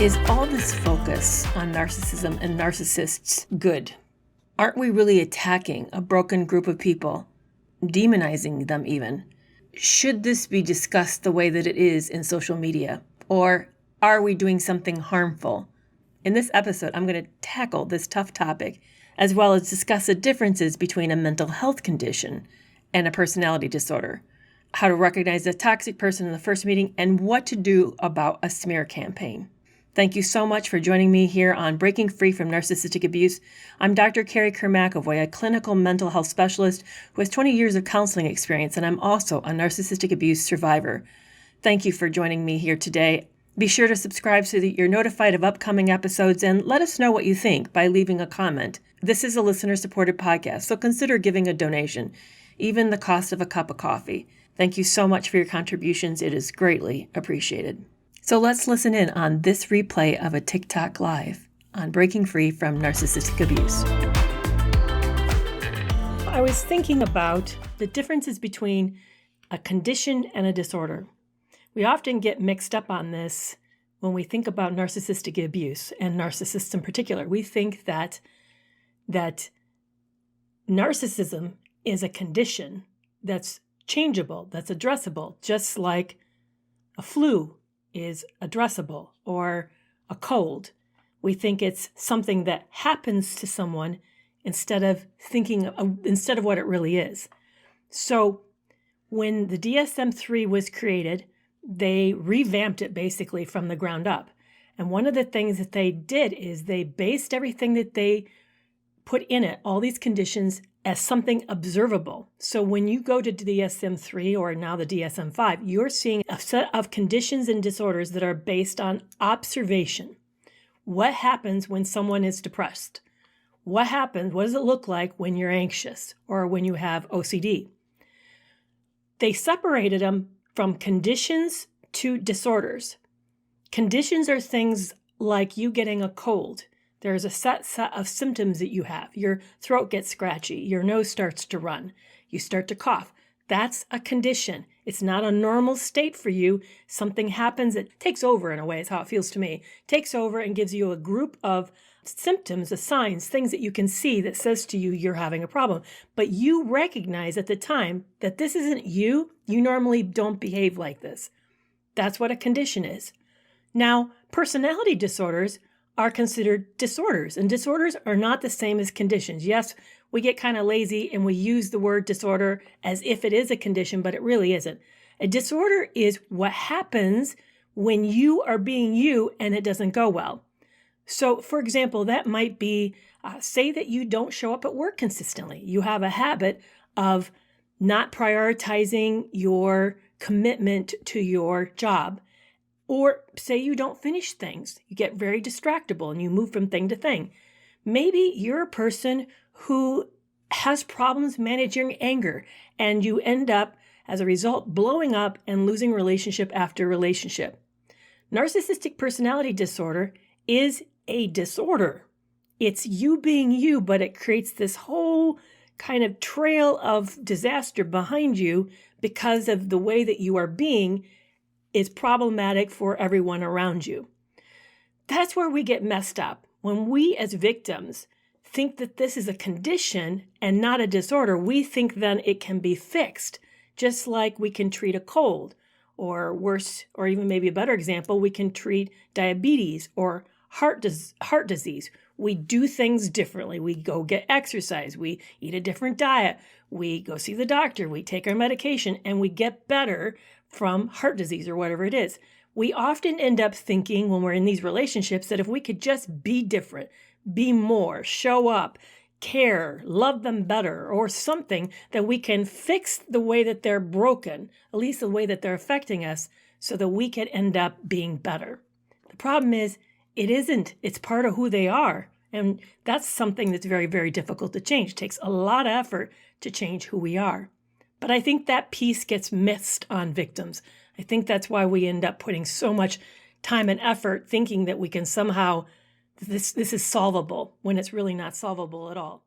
Is all this focus on narcissism and narcissists good? Aren't we really attacking a broken group of people, demonizing them even? Should this be discussed the way that it is in social media? Or are we doing something harmful? In this episode, I'm going to tackle this tough topic, as well as discuss the differences between a mental health condition and a personality disorder, how to recognize a toxic person in the first meeting, and what to do about a smear campaign. Thank you so much for joining me here on Breaking Free from Narcissistic Abuse. I'm Dr. Carrie Kerr-McAvoy, a clinical mental health specialist who has 20 years of counseling experience, and I'm also a narcissistic abuse survivor. Thank you for joining me here today. Be sure to subscribe so that you're notified of upcoming episodes, and let us know what you think by leaving a comment. This is a listener-supported podcast, so consider giving a donation, even the cost of a cup of coffee. Thank you so much for your contributions. It is greatly appreciated. So let's listen in on this replay of a TikTok Live on Breaking Free from Narcissistic Abuse. I was thinking about the differences between a condition and a disorder. We often get mixed up on this when we think about narcissistic abuse and narcissists in particular. We think that narcissism is a condition that's changeable, that's addressable, just like a flu is addressable or a cold. We think it's something that happens to someone instead of what it really is. So when the DSM-3 was created, they revamped it basically from the ground up. And one of the things that they did is they based everything that they put in it, all these conditions, as something observable. So when you go to DSM-3 or now the DSM-5, you're seeing a set of conditions and disorders that are based on observation. What happens when someone is depressed? What happens? What does it look like when you're anxious or when you have OCD? They separated them from conditions to disorders. Conditions are things like you getting a cold. There's a set of symptoms that you have. Your throat gets scratchy. Your nose starts to run. You start to cough. That's a condition. It's not a normal state for you. Something happens that takes over, in a way, is how it feels to me. Takes over and gives you a group of symptoms, of signs, things that you can see that says to you you're having a problem. But you recognize at the time that this isn't you. You normally don't behave like this. That's what a condition is. Now, personality disorders are considered disorders, and disorders are not the same as conditions. Yes, we get kind of lazy and we use the word disorder as if it is a condition, but it really isn't. A disorder is what happens when you are being you and it doesn't go well. So, for example, that might be, say that you don't show up at work consistently. You have a habit of not prioritizing your commitment to your job. Or say you don't finish things. You get very distractible and you move from thing to thing. Maybe you're a person who has problems managing anger and you end up, as a result, blowing up and losing relationship after relationship. Narcissistic personality disorder is a disorder. It's you being you, but it creates this whole kind of trail of disaster behind you because of the way that you are being is problematic for everyone around you. That's where we get messed up. When we as victims think that this is a condition and not a disorder, we think then it can be fixed, just like we can treat a cold, or worse, or even maybe a better example, we can treat diabetes or heart disease. We do things differently. We go get exercise. We eat a different diet. We go see the doctor. We take our medication and we get better from heart disease or whatever it is. We often end up thinking when we're in these relationships that if we could just be different, be more, show up, care, love them better, or something, that we can fix the way that they're broken, at least the way that they're affecting us, so that we can end up being better. The problem is, it isn't. It's part of who they are. And that's something that's very, very difficult to change. It takes a lot of effort to change who we are. But I think that piece gets missed on victims. I think that's why we end up putting so much time and effort thinking that we can somehow, this is solvable, when it's really not solvable at all.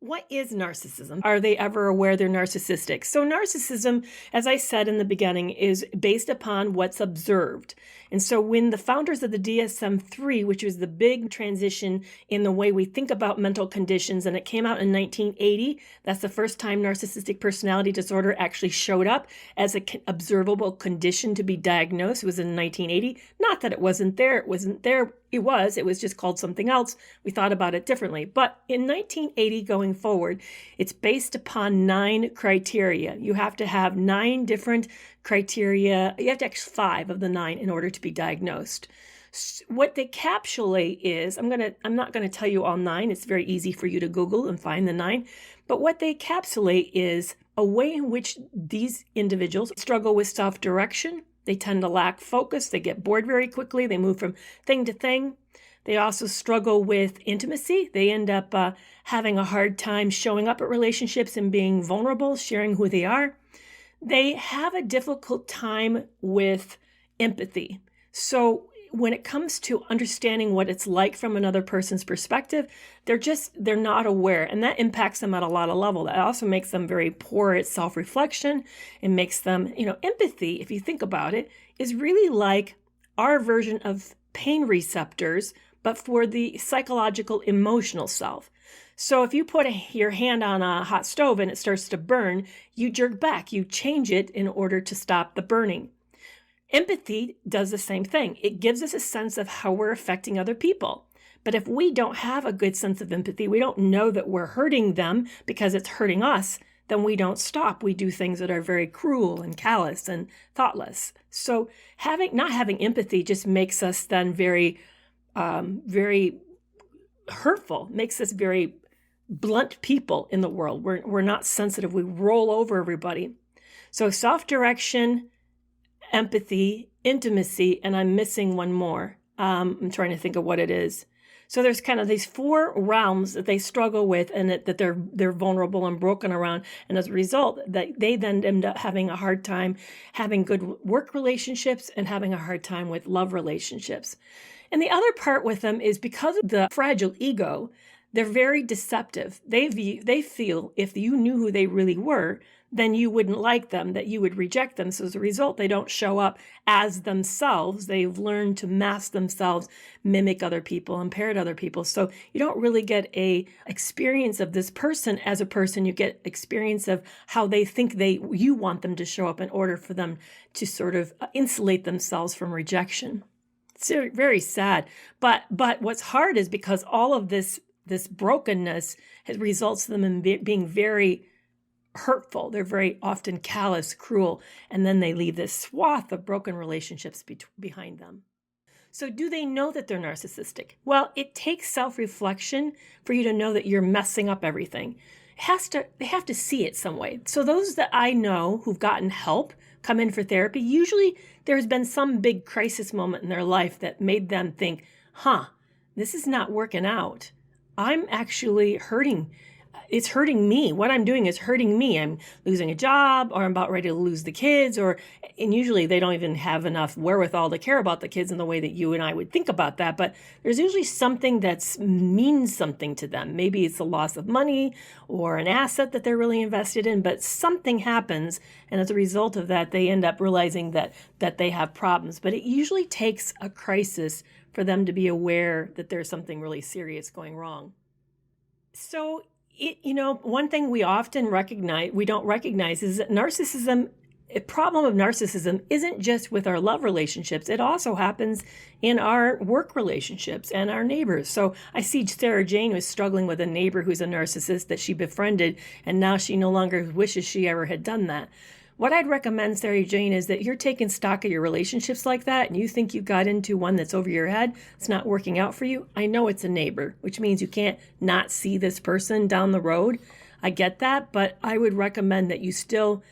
What is narcissism? Are they ever aware they're narcissistic? So narcissism, as I said in the beginning, is based upon what's observed. And so when the founders of the DSM-3, which was the big transition in the way we think about mental conditions, and it came out in 1980, that's the first time narcissistic personality disorder actually showed up as an observable condition to be diagnosed. It was in 1980. Not that it wasn't there. It wasn't there. It was just called something else. We thought about it differently. But in 1980 going forward, it's based upon 9 criteria. You have to have 9 different criteria. You have to have 5 of the 9 in order to be diagnosed. What they capsulate is, I'm not going to tell you all 9. It's very easy for you to Google and find the 9. But what they capsulate is a way in which these individuals struggle with self-direction. They tend to lack focus. They get bored very quickly. They move from thing to thing. They also struggle with intimacy. They end up having a hard time showing up at relationships and being vulnerable, sharing who they are. They have a difficult time with empathy. So when it comes to understanding what it's like from another person's perspective, they're not aware, and that impacts them at a lot of levels. That also makes them very poor at self-reflection. It makes them, empathy, if you think about it, is really like our version of pain receptors, but for the psychological, emotional self. So if you put your hand on a hot stove and it starts to burn, you jerk back, you change it in order to stop the burning. Empathy does the same thing. It gives us a sense of how we're affecting other people. But if we don't have a good sense of empathy, we don't know that we're hurting them because it's hurting us, then we don't stop. We do things that are very cruel and callous and thoughtless. So not having empathy just makes us then very, very hurtful, makes us very blunt people in the world. We're not sensitive. We roll over everybody. So self-direction, empathy, intimacy, and I'm missing one more. I'm trying to think of what it is. So there's kind of these 4 realms that they struggle with, and that they're vulnerable and broken around. And as a result, that they then end up having a hard time having good work relationships and having a hard time with love relationships. And the other part with them is because of the fragile ego, they're very deceptive. They feel if you knew who they really were, then you wouldn't like them, that you would reject them. So as a result, they don't show up as themselves. They've learned to mask themselves, mimic other people, and parrot other people. So you don't really get a experience of this person as a person. You get experience of how they think you want them to show up in order for them to sort of insulate themselves from rejection. It's very sad. But what's hard is because all of this brokenness results in them in being very hurtful. They're very often callous, cruel, and then they leave this swath of broken relationships behind them. So do they know that they're narcissistic? Well, it takes self-reflection for you to know that you're messing up everything. They have to see it some way. So those that I know who've gotten help come in for therapy, usually there's been some big crisis moment in their life that made them think, this is not working out. I'm actually hurting. It's hurting me. What I'm doing is hurting me. I'm losing a job, or I'm about ready to lose the kids, and usually they don't even have enough wherewithal to care about the kids in the way that you and I would think about that. But there's usually something that means something to them. Maybe it's the loss of money or an asset that they're really invested in, but something happens. And as a result of that, they end up realizing that they have problems. But it usually takes a crisis for them to be aware that there's something really serious going wrong. So one thing we often don't recognize is that a problem of narcissism isn't just with our love relationships. It also happens in our work relationships and our neighbors. So I see Sarah Jane was struggling with a neighbor who's a narcissist that she befriended, and now she no longer wishes she ever had done that. What I'd recommend, Sarah Jane, is that you're taking stock of your relationships like that, and you think you got into one that's over your head, it's not working out for you. I know it's a neighbor, which means you can't not see this person down the road. I get that, but I would recommend that you still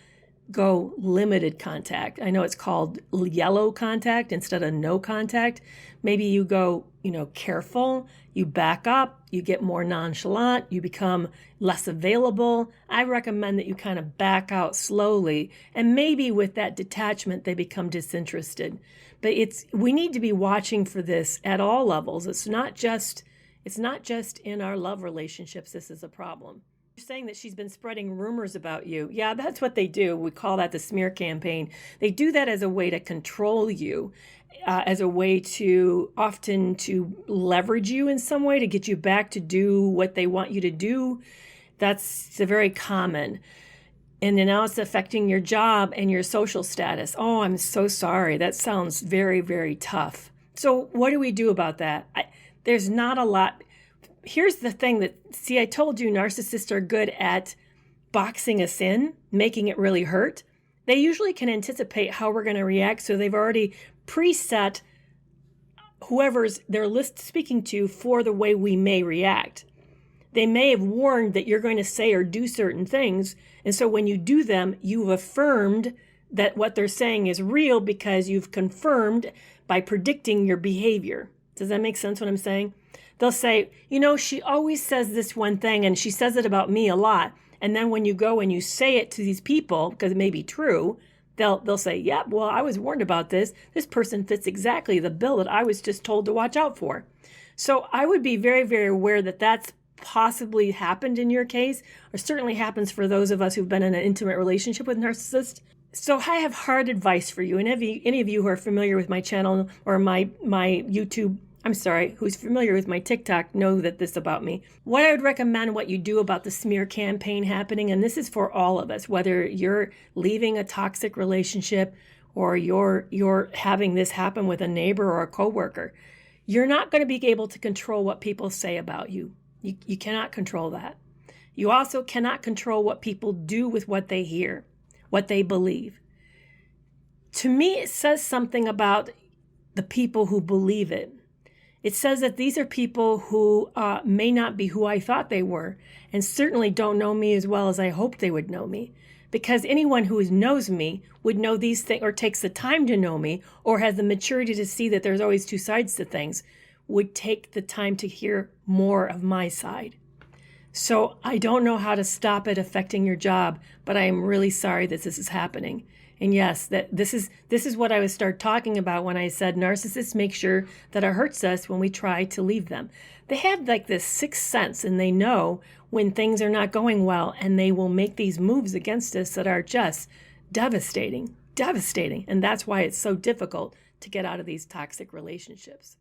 go limited contact. I know it's called yellow contact instead of no contact. Maybe you go, careful, you back up, you get more nonchalant, you become less available. I recommend that you kind of back out slowly, and maybe with that detachment, they become disinterested. But we need to be watching for this at all levels. It's not just in our love relationships this is a problem. Saying that she's been spreading rumors about you. Yeah, that's what they do. We call that the smear campaign. They do that as a way to control you, as a way to often to leverage you in some way to get you back to do what they want you to do. That's very common. And then now it's affecting your job and your social status. Oh, I'm so sorry. That sounds very, very tough. So what do we do about that? There's not a lot. Here's the thing I told you narcissists are good at boxing us in, making it really hurt. They usually can anticipate how we're going to react, so they've already preset whoever's they're speaking to for the way we may react. They may have warned that you're going to say or do certain things, and so when you do them, you've affirmed that what they're saying is real because you've confirmed by predicting your behavior. Does that make sense what I'm saying? They'll say, she always says this one thing and she says it about me a lot. And then when you go and you say it to these people, because it may be true, they'll say, yep, well, I was warned about this. This person fits exactly the bill that I was just told to watch out for. So I would be very, very aware that that's possibly happened in your case, or certainly happens for those of us who've been in an intimate relationship with narcissists. So I have hard advice for you. And any of you who are familiar with my channel or my YouTube, who's familiar with my TikTok know that this about me. What I would recommend what you do about the smear campaign happening, and this is for all of us, whether you're leaving a toxic relationship or you're having this happen with a neighbor or a coworker, you're not going to be able to control what people say about you. You cannot control that. You also cannot control what people do with what they hear, what they believe. To me, it says something about the people who believe it. It says that these are people who may not be who I thought they were, and certainly don't know me as well as I hoped they would know me. Because anyone who knows me would know these things, or takes the time to know me, or has the maturity to see that there's always two sides to things, would take the time to hear more of my side. So I don't know how to stop it affecting your job, but I am really sorry that this is happening. And yes, that this is what I would start talking about when I said narcissists make sure that it hurts us when we try to leave them. They have like this sixth sense, and they know when things are not going well, and they will make these moves against us that are just devastating. And that's why it's so difficult to get out of these toxic relationships.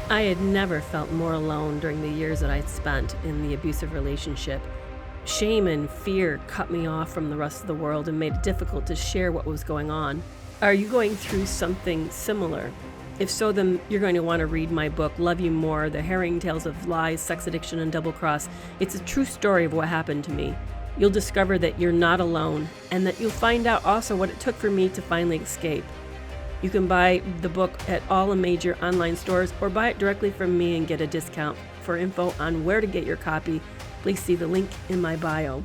I had never felt more alone during the years that I'd spent in the abusive relationship. Shame and fear cut me off from the rest of the world and made it difficult to share what was going on. Are you going through something similar? If so, then you're going to want to read my book, Love You More, The Harrowing Tales of Lies, Sex Addiction, and Double Cross. It's a true story of what happened to me. You'll discover that you're not alone, and that you'll find out also what it took for me to finally escape. You can buy the book at all the major online stores, or buy it directly from me and get a discount. For info on where to get your copy, please see the link in my bio.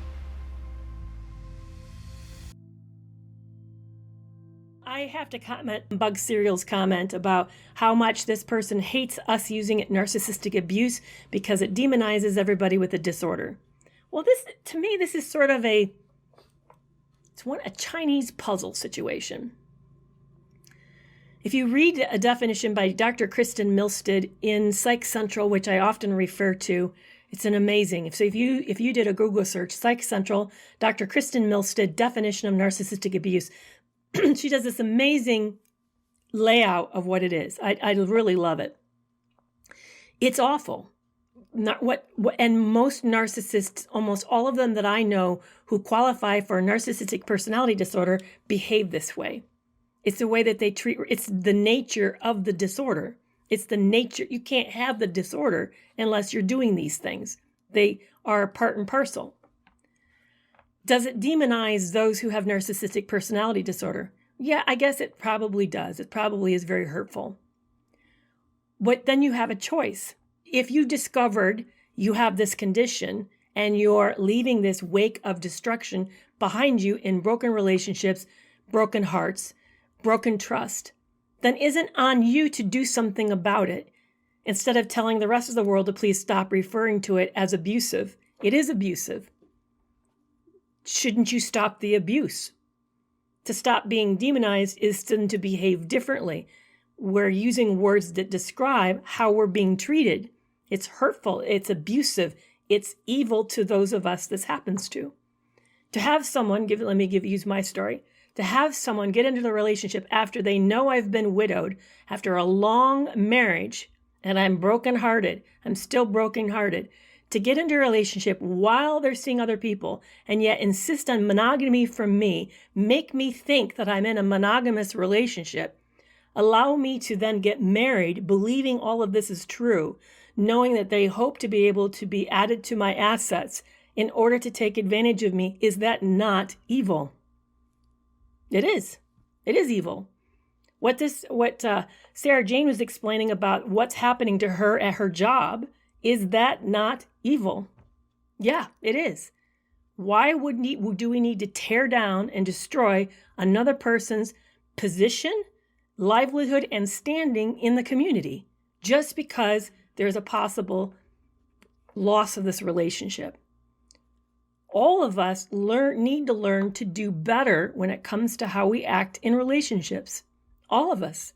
I have to comment on Bug Cereal's comment about how much this person hates us using it narcissistic abuse because it demonizes everybody with a disorder. Well, to me, this is sort of a Chinese puzzle situation. If you read a definition by Dr. Kristen Milstead in Psych Central, which I often refer to, it's an amazing. So if you did a Google search, Psych Central, Dr. Kristen Milstead, definition of narcissistic abuse, she does this amazing layout of what it is. I really love it. It's awful. And most narcissists, almost all of them that I know who qualify for a narcissistic personality disorder, behave this way. It's the way that they treat, it's the nature of the disorder. It's the nature. You can't have the disorder unless you're doing these things. They are part and parcel. Does it demonize those who have narcissistic personality disorder? Yeah, I guess it probably does. It probably is very hurtful. But then you have a choice. If you discovered you have this condition and you're leaving this wake of destruction behind you in broken relationships, broken hearts, broken trust, then isn't on you to do something about it instead of telling the rest of the world to please stop referring to it as abusive. It is abusive. Shouldn't you stop the abuse? To stop being demonized is then to behave differently. we're using words that describe how we're being treated. It's hurtful, it's abusive, it's evil to those of us this happens to. To have someone, use my story, to have someone get into the relationship after they know I've been widowed, after a long marriage, and I'm brokenhearted, I'm still brokenhearted, to get into a relationship while they're seeing other people and yet insist on monogamy from me, make me think that I'm in a monogamous relationship, allow me to then get married, believing all of this is true, knowing that they hope to be able to be added to my assets in order to take advantage of me. Is that not evil? It is. It is evil. What Sarah Jane was explaining about what's happening to her at her job, is that not evil? Yeah, it is. Why do we need to tear down and destroy another person's position, livelihood, and standing in the community just because there's a possible loss of this relationship? All of us need to learn to do better when it comes to how we act in relationships. All of us.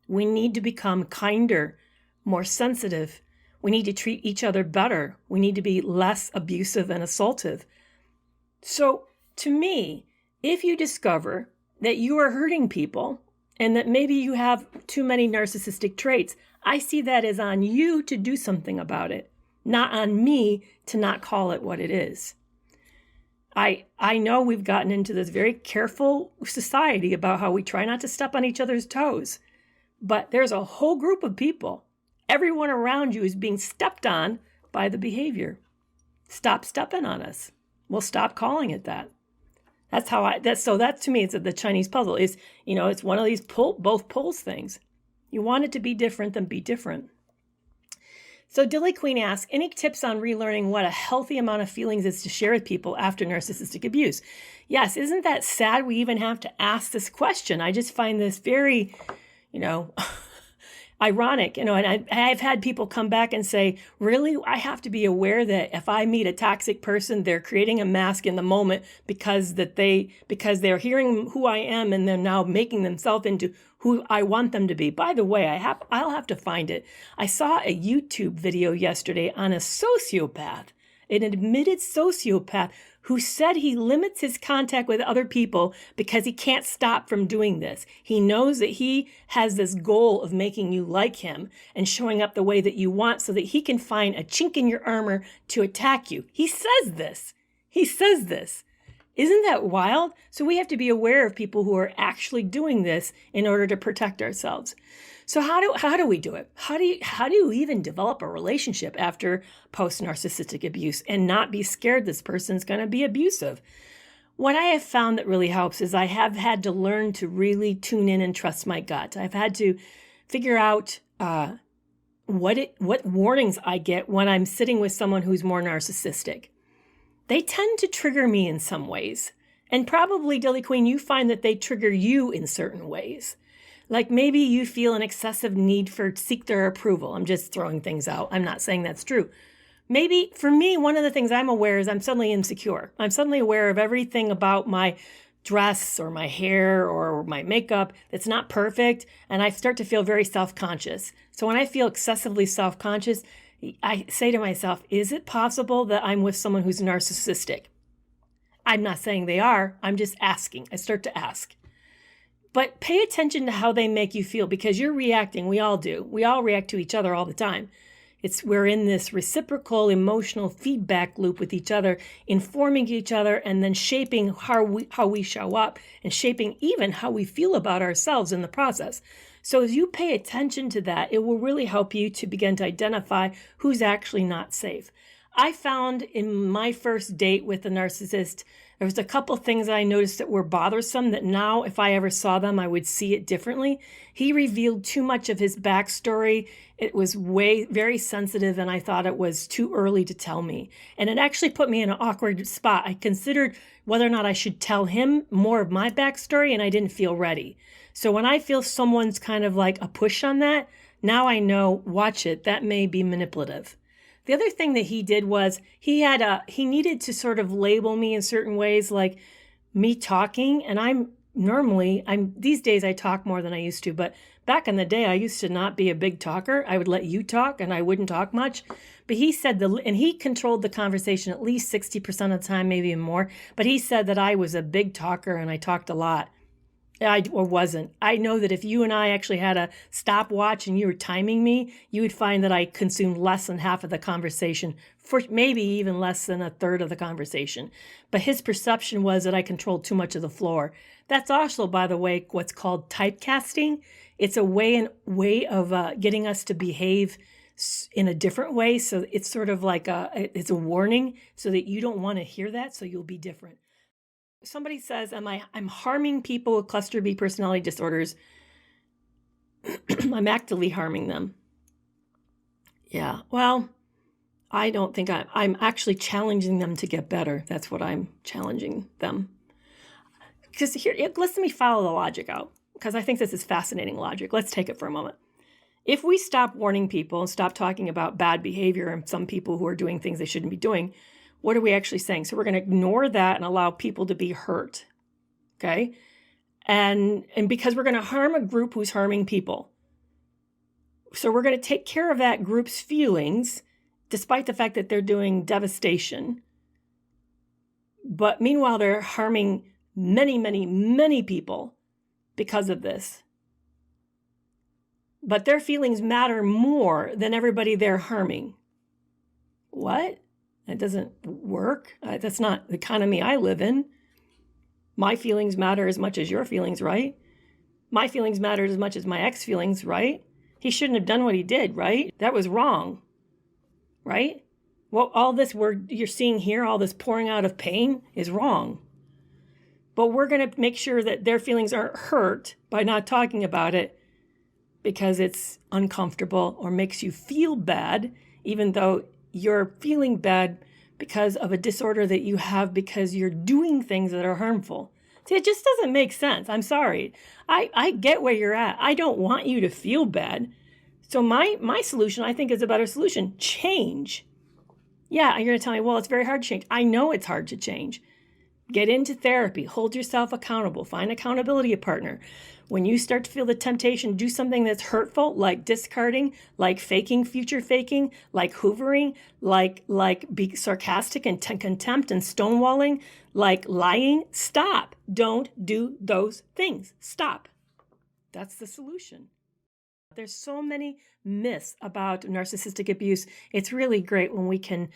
We need to become kinder, more sensitive. We need to treat each other better. We need to be less abusive and assaultive. So, to me, if you discover that you are hurting people and that maybe you have too many narcissistic traits, I see that as on you to do something about it, not on me to not call it what it is. I know we've gotten into this very careful society about how we try not to step on each other's toes, but there's a whole group of people. Everyone around you is being stepped on by the behavior. Stop stepping on us. We'll stop calling it that. That to me, it's the Chinese puzzle is, it's one of these both poles things. You want it to be different than be different. So Dilly Queen asks, any tips on relearning what a healthy amount of feelings is to share with people after narcissistic abuse? Yes, isn't that sad we even have to ask this question? I just find this very, ironic, and I've had people come back and say, really, I have to be aware that if I meet a toxic person, they're creating a mask in the moment because they're hearing who I am and they're now making themselves into who I want them to be. By the way, I'll have to find it. I saw a YouTube video yesterday on a sociopath, an admitted sociopath who said he limits his contact with other people because he can't stop from doing this. He knows that he has this goal of making you like him and showing up the way that you want so that he can find a chink in your armor to attack you. He says this. Isn't that wild? So we have to be aware of people who are actually doing this in order to protect ourselves. So how do we do it? How do you even develop a relationship after post-narcissistic abuse and not be scared this person's going to be abusive? What I have found that really helps is I have had to learn to really tune in and trust my gut. I've had to figure out what warnings I get when I'm sitting with someone who's more narcissistic. They tend to trigger me in some ways. And probably, Dilly Queen, you find that they trigger you in certain ways. Like maybe you feel an excessive need to seek their approval. I'm just throwing things out. I'm not saying that's true. Maybe for me, one of the things I'm aware is I'm suddenly insecure. I'm suddenly aware of everything about my dress or my hair or my makeup that's not perfect. And I start to feel very self-conscious. So when I feel excessively self-conscious, I say to myself, is it possible that I'm with someone who's narcissistic? I'm not saying they are. I'm just asking. I start to ask. But pay attention to how they make you feel because you're reacting. We all do. We all react to each other all the time. We're in this reciprocal emotional feedback loop with each other, informing each other and then shaping how we show up and shaping even how we feel about ourselves in the process. So as you pay attention to that, it will really help you to begin to identify who's actually not safe. I found in my first date with a narcissist, there was a couple things I noticed that were bothersome that now if I ever saw them, I would see it differently. He revealed too much of his backstory. It was very sensitive, and I thought it was too early to tell me. And it actually put me in an awkward spot. I considered whether or not I should tell him more of my backstory, and I didn't feel ready. So when I feel someone's kind of like a push on that, now I know, watch it, that may be manipulative. The other thing that he did was he needed to sort of label me in certain ways, like me talking. And these days I talk more than I used to, but back in the day, I used to not be a big talker. I would let you talk and I wouldn't talk much. But he said and he controlled the conversation at least 60% of the time, maybe even more. But he said that I was a big talker and I talked a lot. Or wasn't. I know that if you and I actually had a stopwatch and you were timing me, you would find that I consumed less than half of the conversation, for maybe even less than a third of the conversation. But his perception was that I controlled too much of the floor. That's also, by the way, what's called typecasting. It's a way of getting us to behave in a different way. So it's sort of like it's a warning so that you don't want to hear that, so you'll be different. Somebody says, I'm harming people with cluster B personality disorders. I'm actively harming them. Yeah, well, I don't think I'm actually challenging them to get better. That's what I'm challenging them. Because here, let me follow the logic out, because I think this is fascinating logic. Let's take it for a moment. If we stop warning people and stop talking about bad behavior and some people who are doing things they shouldn't be doing, what are we actually saying? So we're going to ignore that and allow people to be hurt, okay? And because we're going to harm a group who's harming people. So we're going to take care of that group's feelings, despite the fact that they're doing devastation. But meanwhile, they're harming many, many, many people because of this. But their feelings matter more than everybody they're harming. What? That doesn't work. That's not the economy I live in. My feelings matter as much as your feelings, right? My feelings matter as much as my ex feelings, right? He shouldn't have done what he did, right? That was wrong, right? Well, all this you're seeing here, all this pouring out of pain is wrong. But we're going to make sure that their feelings aren't hurt by not talking about it because it's uncomfortable or makes you feel bad, even though you're feeling bad because of a disorder that you have because you're doing things that are harmful. See, it just doesn't make sense. I'm sorry. I get where you're at. I don't want you to feel bad. So my solution, I think, is a better solution. Change. Yeah, you're going to tell me, well, it's very hard to change. I know it's hard to change. Get into therapy. Hold yourself accountable. Find accountability partner. When you start to feel the temptation, do something that's hurtful, like discarding, like faking, future faking, like hoovering, like be sarcastic and contempt and stonewalling, like lying. Stop. Don't do those things. Stop. That's the solution. There's so many myths about narcissistic abuse. It's really great when we can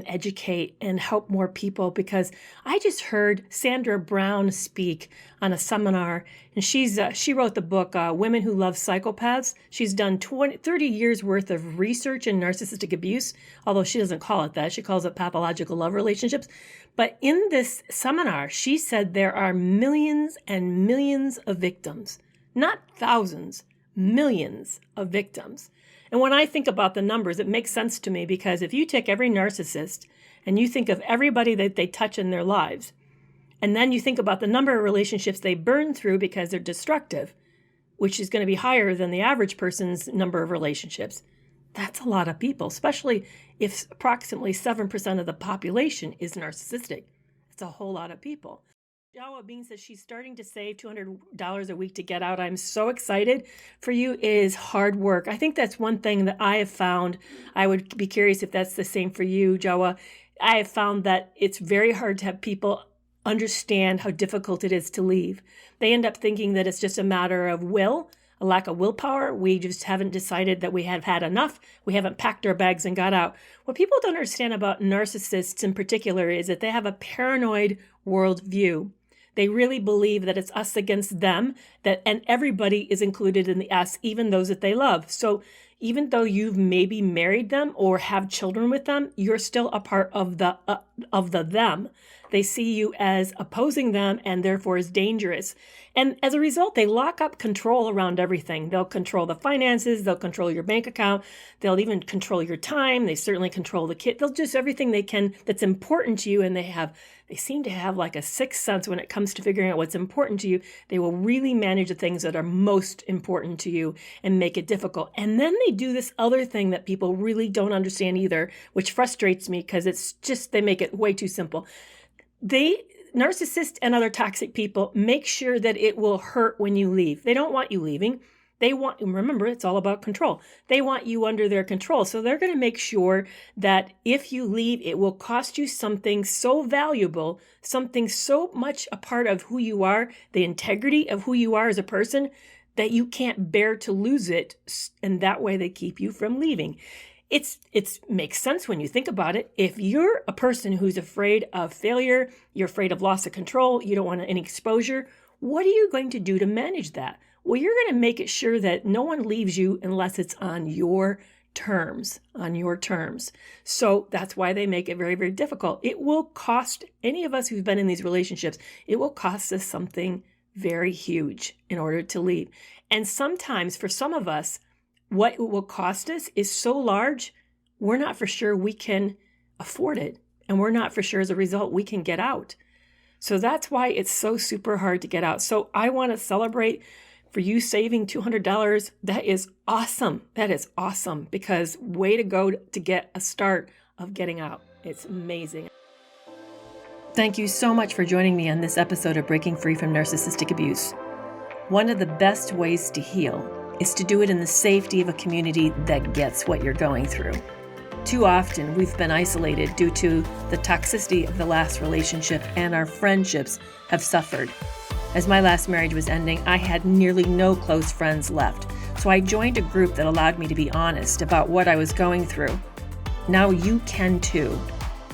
educate and help more people, because I just heard Sandra Brown speak on a seminar, and she wrote the book Women Who Love Psychopaths. She's done 30 years worth of research in narcissistic abuse, although she doesn't call it that. She calls it pathological love relationships. But in this seminar, she said there are millions and millions of victims, not thousands, millions of victims. And when I think about the numbers, it makes sense to me, because if you take every narcissist and you think of everybody that they touch in their lives, and then you think about the number of relationships they burn through because they're destructive, which is going to be higher than the average person's number of relationships, that's a lot of people, especially if approximately 7% of the population is narcissistic. It's a whole lot of people. Jawa Bean says she's starting to save $200 a week to get out. I'm so excited for you. It is hard work. I think that's one thing that I have found. I would be curious if that's the same for you, Jawa. I have found that it's very hard to have people understand how difficult it is to leave. They end up thinking that it's just a matter of will, a lack of willpower. We just haven't decided that we have had enough. We haven't packed our bags and got out. What people don't understand about narcissists in particular is that they have a paranoid worldview. They really believe that it's us against them, and everybody is included in the us, even those that they love. So even though you've maybe married them or have children with them, you're still a part of the them. They see you as opposing them and therefore as dangerous. And as a result, they lock up control around everything. They'll control the finances. They'll control your bank account. They'll even control your time. They certainly control the kid. They'll just everything they can that's important to you. And they seem to have like a sixth sense when it comes to figuring out what's important to you. They will really manage the things that are most important to you and make it difficult. And then they do this other thing that people really don't understand either, which frustrates me because it's just, they make it way too simple. Narcissists and other toxic people make sure that it will hurt when you leave. They don't want you leaving. They want, remember, it's all about control. They want you under their control. So they're going to make sure that if you leave, it will cost you something so valuable, something so much a part of who you are, the integrity of who you are as a person, that you can't bear to lose it. And that way they keep you from leaving. It makes sense when you think about it. If you're a person who's afraid of failure, you're afraid of loss of control, you don't want any exposure, what are you going to do to manage that? Well, you're going to make it sure that no one leaves you unless it's on your terms, So that's why they make it very, very difficult. It will cost any of us who've been in these relationships, it will cost us something very huge in order to leave. And sometimes for some of us, what it will cost us is so large, we're not for sure we can afford it. And we're not for sure as a result we can get out. So that's why it's so super hard to get out. So I want to celebrate for you saving $200. That is awesome. That is awesome, because way to go to get a start of getting out. It's amazing. Thank you so much for joining me on this episode of Breaking Free from Narcissistic Abuse. One of the best ways to heal is to do it in the safety of a community that gets what you're going through. Too often, we've been isolated due to the toxicity of the last relationship, and our friendships have suffered. As my last marriage was ending, I had nearly no close friends left, so I joined a group that allowed me to be honest about what I was going through. Now you can too.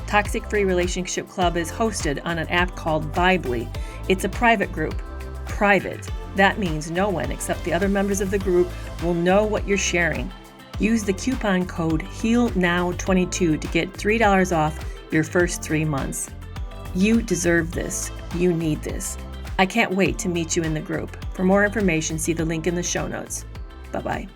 Toxic Free Relationship Club is hosted on an app called Vibely. It's a private group. Private. That means no one except the other members of the group will know what you're sharing. Use the coupon code HEALNOW22 to get $3 off your first 3 months. You deserve this. You need this. I can't wait to meet you in the group. For more information, see the link in the show notes. Bye-bye.